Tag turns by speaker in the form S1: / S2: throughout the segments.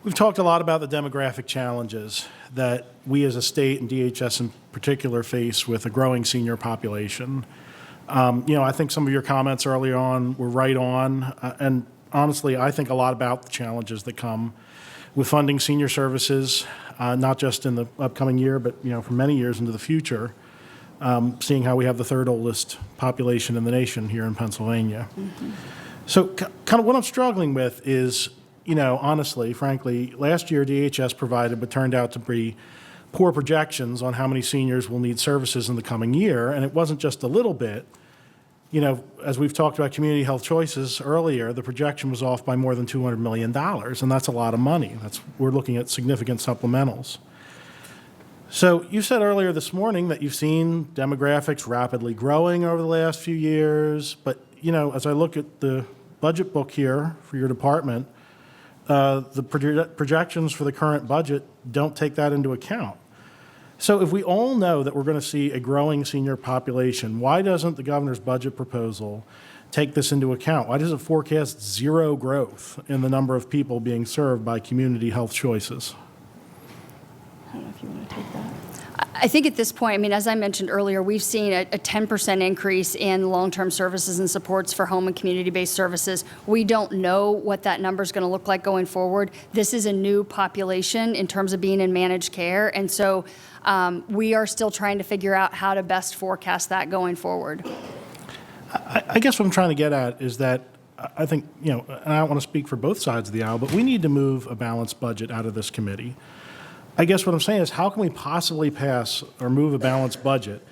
S1: We've talked a lot about the demographic challenges that we as a state and DHS in particular face with a growing senior population. I think some of your comments earlier on were right on, and honestly, I think a lot about the challenges that come with funding senior services, not just in the upcoming year, but for many years into the future, seeing how we have the third oldest population in the nation here in Pennsylvania. Mm-hmm. So kind of what I'm struggling with is, honestly, frankly, last year DHS provided what turned out to be poor projections on how many seniors will need services in the coming year, and it wasn't just a little bit. As we've talked about community health choices earlier, the projection was off by more than $200 million, and that's a lot of money. We're looking at significant supplementals. So you said earlier this morning that you've seen demographics rapidly growing over the last few years, but as I look at the budget book here for your department, the projections for the current budget don't take that into account. So if we all know that we're going to see a growing senior population, why doesn't the governor's budget proposal take this into account? Why does it forecast zero growth in the number of people being served by community health choices?
S2: I don't know if you want to take that. I think at this point, as I mentioned earlier, we've seen a 10% increase in long-term services and supports for home and community-based services. We don't know what that number is going to look like going forward. This is a new population in terms of being in managed care, and so we are still trying to figure out how to best forecast that going forward.
S1: I guess what I'm trying to get at is that I think, and I don't want to speak for both sides of the aisle, but we need to move a balanced budget out of this committee. I guess what I'm saying is, how can we possibly pass or move a balanced budget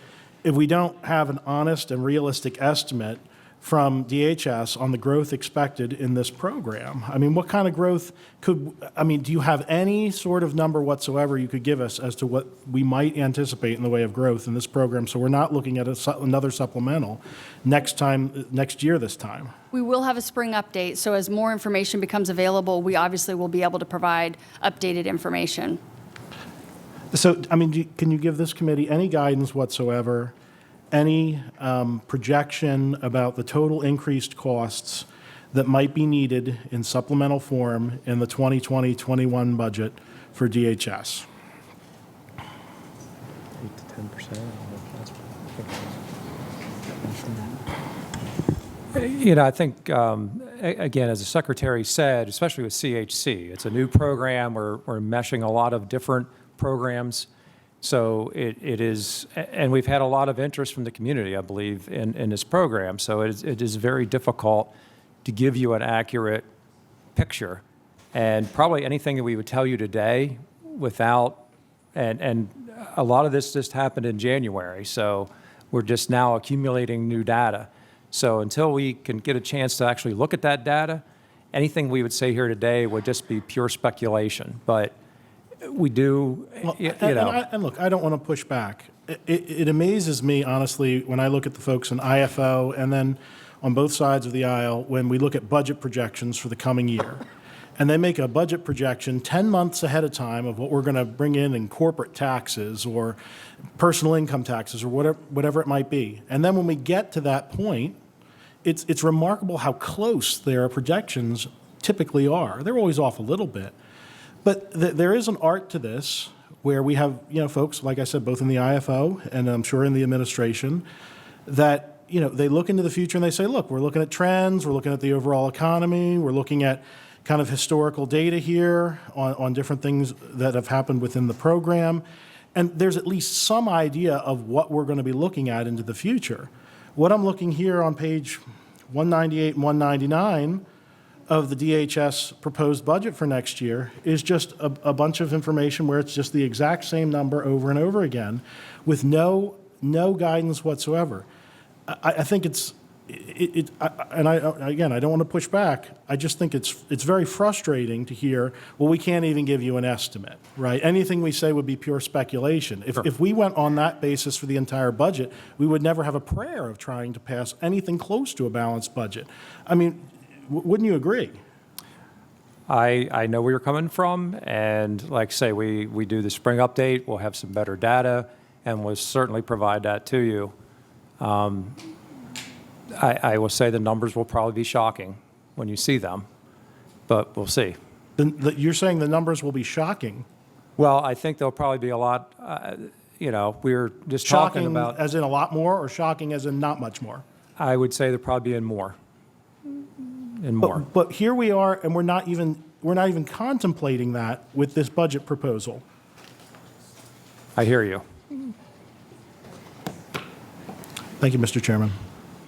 S1: if we don't have an honest and realistic estimate from DHS on the growth expected in this program? What kind of growth do you have any sort of number whatsoever you could give us as to what we might anticipate in the way of growth in this program, so we're not looking at another supplemental next year this time?
S2: We will have a spring update, so as more information becomes available, we obviously will be able to provide updated information.
S1: So, can you give this committee any guidance whatsoever, any projection about the total increased costs that might be needed in supplemental form in the 2020-21 budget for DHS?
S3: 8 to 10%.
S4: I think, again, as the Secretary said, especially with CHC, it's a new program. We're meshing a lot of different programs. So it is, and we've had a lot of interest from the community, I believe, in this program. So it is very difficult to give you an accurate picture. And probably anything that we would tell you today without, and a lot of this just happened in January. So we're just now accumulating new data. So until we can get a chance to actually look at that data, anything we would say here today would just be pure speculation. But we do,
S1: And look, I don't want to push back. It amazes me, honestly, when I look at the folks in IFO and then on both sides of the aisle when we look at budget projections for the coming year. And they make a budget projection 10 months ahead of time of what we're going to bring in corporate taxes or personal income taxes or whatever it might be. And then when we get to that point, it's remarkable how close their projections typically are. They're always off a little bit. But there is an art to this where we have, folks, like I said, both in the IFO and I'm sure in the administration, that, they look into the future and they say, look, we're looking at trends, we're looking at the overall economy, we're looking at kind of historical data here on different things that have happened within the program. And there's at least some idea of what we're going to be looking at into the future. What I'm looking here on page 198 and 199 of the DHS proposed budget for next year is just a bunch of information where it's just the exact same number over and over again with no guidance whatsoever. I think I don't want to push back. I just think it's very frustrating to hear, well, we can't even give you an estimate, right? Anything we say would be pure speculation. If we went on that basis for the entire budget, we would never have a prayer of trying to pass anything close to a balanced budget. Wouldn't you agree?
S4: I know where you're coming from, and like I say, we do the spring update. We'll have some better data, and we'll certainly provide that to you. I will say the numbers will probably be shocking when you see them, but we'll see.
S1: You're saying the numbers will be shocking.
S4: Well, I think there'll probably be a lot, we're just talking
S1: Shocking
S4: about,
S1: as in a lot more, or shocking as in not much more?
S4: I would say there'll probably be in more. In more.
S1: But here we are, and we're not even contemplating that with this budget proposal.
S4: I hear you.
S1: Thank you, Mr. Chairman.